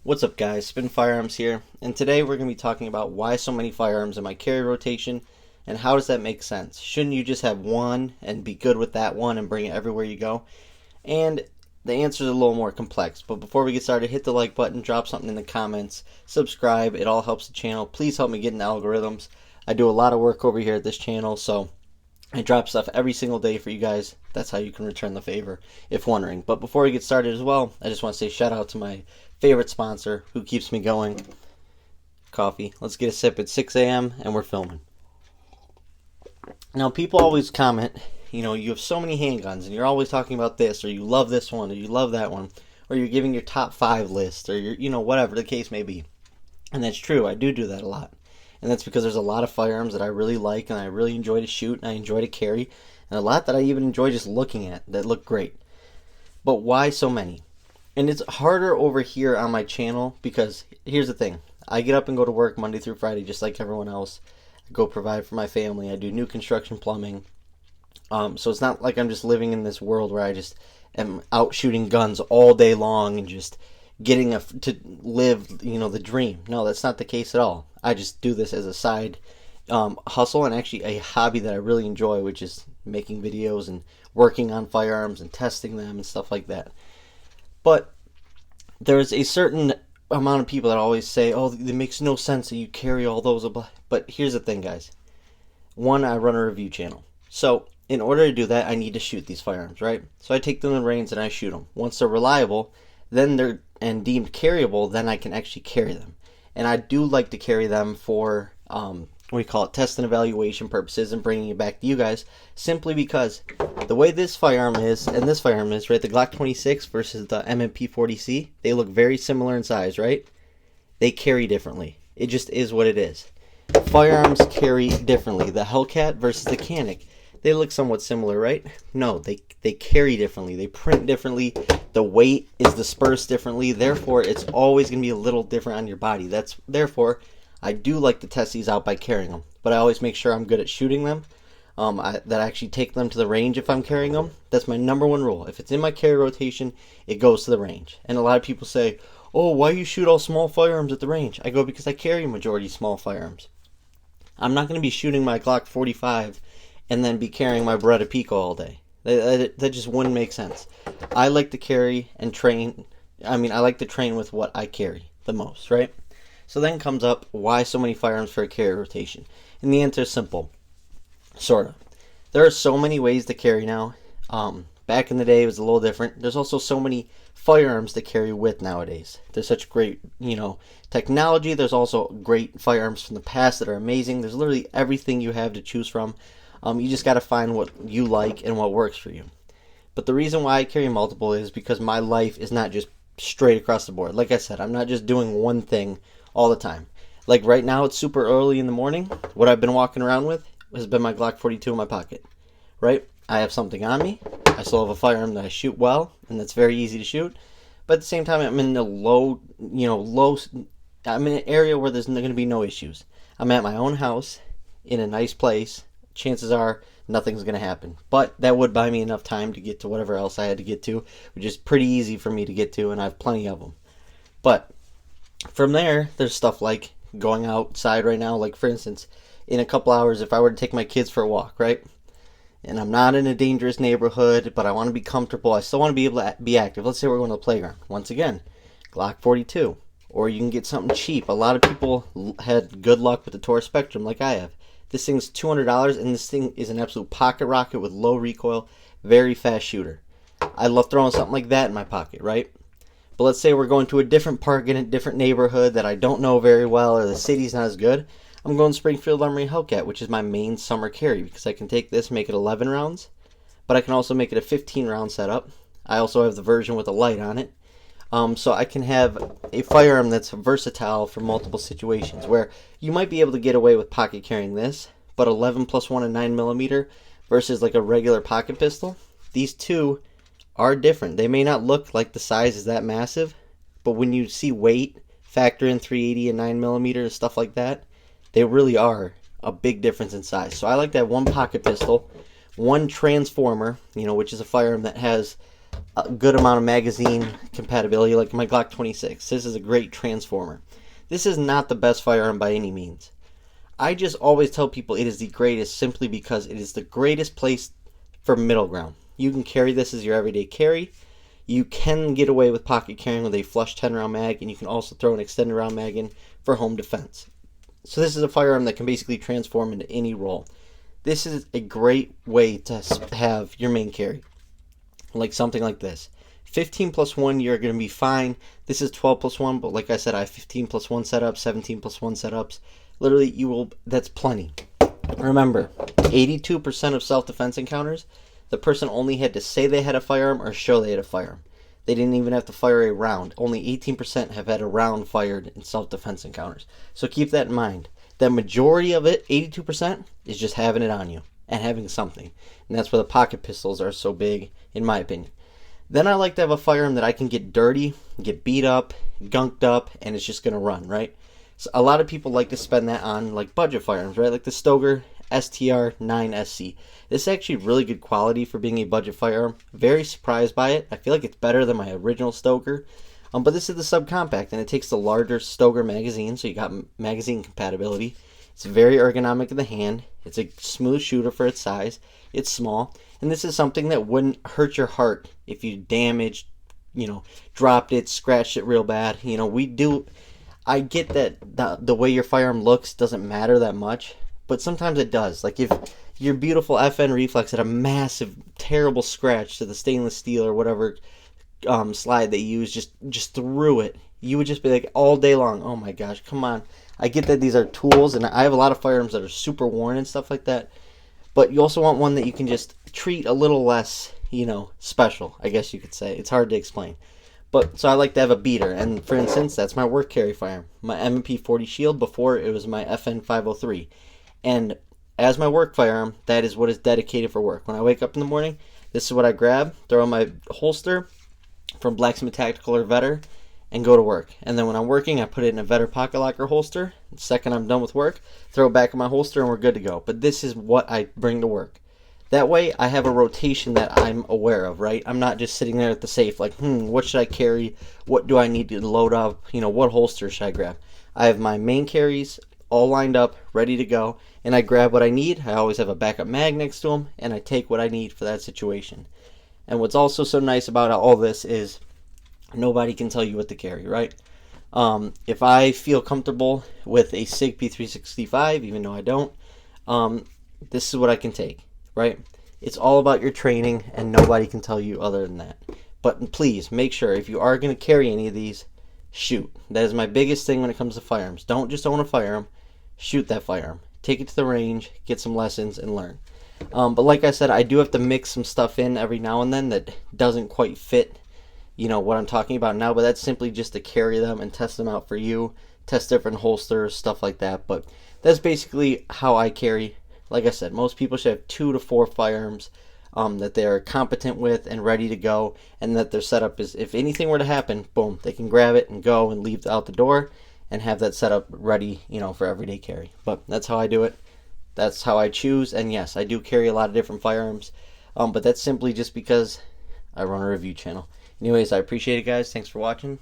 What's up guys, Spin Firearms here, and today we're going to be talking about why so many firearms in my carry rotation, and how does that make sense? Shouldn't you just have one and be good with that one and bring it everywhere you go? And the answer is a little more complex, but before we get started, hit the like button, drop something in the comments, subscribe, it all helps the channel. Please help me get in the algorithms. I do a lot of work over here at this channel, so I drop stuff every single day for you guys. That's how you can return the favor, if wondering. But before we get started as well, I just want to say shout out to my favorite sponsor who keeps me going. Coffee. Let's get a sip. It's 6 a.m. and we're filming. Now, people always comment, you have so many handguns and you're always talking about this, or you love this one, or you love that one, or you're giving your top 5 list, or whatever the case may be. And that's true. I do that a lot. And that's because there's a lot of firearms that I really like and I really enjoy to shoot and I enjoy to carry, and a lot that I even enjoy just looking at that look great. But why so many? And it's harder over here on my channel because here's the thing. I get up and go to work Monday through Friday just like everyone else. I go provide for my family. I do new construction plumbing. So it's not like I'm just living in this world where I just am out shooting guns all day long and just getting to live, the dream. No, that's not the case at all. I just do this as a side hustle and actually a hobby that I really enjoy, which is making videos and working on firearms and testing them and stuff like that. But there's a certain amount of people that always say, oh, it makes no sense that you carry all those. But here's the thing, guys. One, I run a review channel. So in order to do that, I need to shoot these firearms, right? So I take them in range and I shoot them. Once they're reliable, then they're deemed carryable, then I can actually carry them. And I do like to carry them for test and evaluation purposes and bringing it back to you guys, simply because the way this firearm is and this firearm is, right, the Glock 26 versus the M&P 40C, they look very similar in size, right? They carry differently. It just is what it is. Firearms carry differently. The Hellcat versus the Canic, they look somewhat similar, right? No, they carry differently. They print differently. The weight is dispersed differently. Therefore, it's always going to be a little different on your body. Therefore, I do like to test these out by carrying them. But I always make sure I'm good at shooting them. That I actually take them to the range if I'm carrying them. That's my number one rule. If it's in my carry rotation, it goes to the range. And a lot of people say, oh, why you shoot all small firearms at the range? I go, because I carry a majority small firearms. I'm not going to be shooting my Glock 45 and then be carrying my Beretta Pico all day. That just wouldn't make sense. I like to carry and train. I like to train with what I carry the most, right? So then comes up, why so many firearms for a carry rotation? And the answer is simple. Sort of. There are so many ways to carry now. Back in the day, it was a little different. There's also so many firearms to carry with nowadays. There's such great, technology. There's also great firearms from the past that are amazing. There's literally everything you have to choose from. You just got to find what you like and what works for you. But the reason why I carry multiple is because my life is not just straight across the board. Like I said, I'm not just doing one thing all the time. Like right now, it's super early in the morning. What I've been walking around with has been my Glock 42 in my pocket, right? I have something on me. I still have a firearm that I shoot well, and that's very easy to shoot. But at the same time, I'm in a I'm in an area where there's going to be no issues. I'm at my own house, in a nice place. Chances are nothing's going to happen. But that would buy me enough time to get to whatever else I had to get to, which is pretty easy for me to get to, and I have plenty of them. But from there, there's stuff like going outside right now. Like, for instance, in a couple hours, if I were to take my kids for a walk, right? And I'm not in a dangerous neighborhood, but I want to be comfortable. I still want to be able to be active. Let's say we're going to the playground. Once again, Glock 42. Or you can get something cheap. A lot of people had good luck with the Taurus Spectrum like I have. This thing's $200, and this thing is an absolute pocket rocket with low recoil, very fast shooter. I love throwing something like that in my pocket, right? But let's say we're going to a different park in a different neighborhood that I don't know very well, or the city's not as good. I'm going Springfield Armory Hellcat, which is my main summer carry, because I can take this, make it 11 rounds, but I can also make it a 15-round setup. I also have the version with a light on it. So I can have a firearm that's versatile for multiple situations, where you might be able to get away with pocket carrying this, but 11 plus 1 and 9mm versus like a regular pocket pistol, these two are different. They may not look like the size is that massive, but when you see weight, factor in 380 and 9mm, stuff like that, they really are a big difference in size. So I like to have one pocket pistol, one transformer, which is a firearm that has a good amount of magazine compatibility, like my Glock 26. This is a great transformer. This is not the best firearm by any means. I just always tell people it is the greatest simply because it is the greatest place for middle ground. You can carry this as your everyday carry. You can get away with pocket carrying with a flush 10-round mag, and you can also throw an extended round mag in for home defense. So this is a firearm that can basically transform into any role. This is a great way to have your main carry, like something like this. 15 plus 1, you're going to be fine. This is 12 plus 1, but like I said, I have 15 plus 1 setups, 17 plus 1 setups. Literally, that's plenty. Remember, 82% of self-defense encounters, the person only had to say they had a firearm or show they had a firearm. They didn't even have to fire a round. Only 18% have had a round fired in self-defense encounters. So keep that in mind. The majority of it, 82%, is just having it on you and having something. And that's where the pocket pistols are so big, in my opinion. Then I like to have a firearm that I can get dirty, get beat up, gunked up, and it's just going to run, right? So a lot of people like to spend that on like budget firearms, right? Like the Stoeger STR-9SC. This is actually really good quality for being a budget firearm. Very surprised by it. I feel like it's better than my original Stoeger. But this is the subcompact, and it takes the larger Stoeger magazine, so you got magazine compatibility. It's very ergonomic in the hand. It's a smooth shooter for its size. It's small, and this is something that wouldn't hurt your heart if you damaged, dropped it, scratched it real bad. I get that the way your firearm looks doesn't matter that much, but sometimes it does. Like if your beautiful FN reflex had a massive, terrible scratch to the stainless steel or whatever slide that you use just through it, you would just be like all day long, oh my gosh, come on. I get that these are tools, and I have a lot of firearms that are super worn and stuff like that, but you also want one that you can just treat a little less, special, I guess you could say. It's hard to explain. But so I like to have a beater, and for instance, that's my work carry firearm, my M&P 40 Shield. Before it was my FN 503, and as my work firearm, that is what is dedicated for work. When I wake up in the morning, this is what I grab, throw in my holster from Blacksmith Tactical or Vetter, and go to work. And then when I'm working, I put it in a Vetter pocket locker holster. The second I'm done with work, throw it back in my holster, and we're good to go. But this is what I bring to work. That way, I have a rotation that I'm aware of, right? I'm not just sitting there at the safe like, what should I carry? What do I need to load up? What holster should I grab? I have my main carries all lined up, ready to go, and I grab what I need. I always have a backup mag next to them, and I take what I need for that situation. And what's also so nice about all this is nobody can tell you what to carry, right? If I feel comfortable with a SIG P365, even though I don't, this is what I can take. Right? It's all about your training, and nobody can tell you other than that. But please make sure, if you are going to carry any of these, shoot. That is my biggest thing when it comes to firearms. Don't just own a firearm. Shoot that firearm. Take it to the range, get some lessons, and learn. But like I said, I do have to mix some stuff in every now and then that doesn't quite fit, what I'm talking about now. But that's simply just to carry them and test them out for you, test different holsters, stuff like that. But that's basically how I carry. Like I said, most people should have 2 to 4 firearms that they are competent with and ready to go, and that their setup is, if anything were to happen, boom, they can grab it and go and leave out the door and have that setup ready, for everyday carry. But that's how I do it. That's how I choose. And yes, I do carry a lot of different firearms, but that's simply just because I run a review channel. Anyways, I appreciate it, guys. Thanks for watching.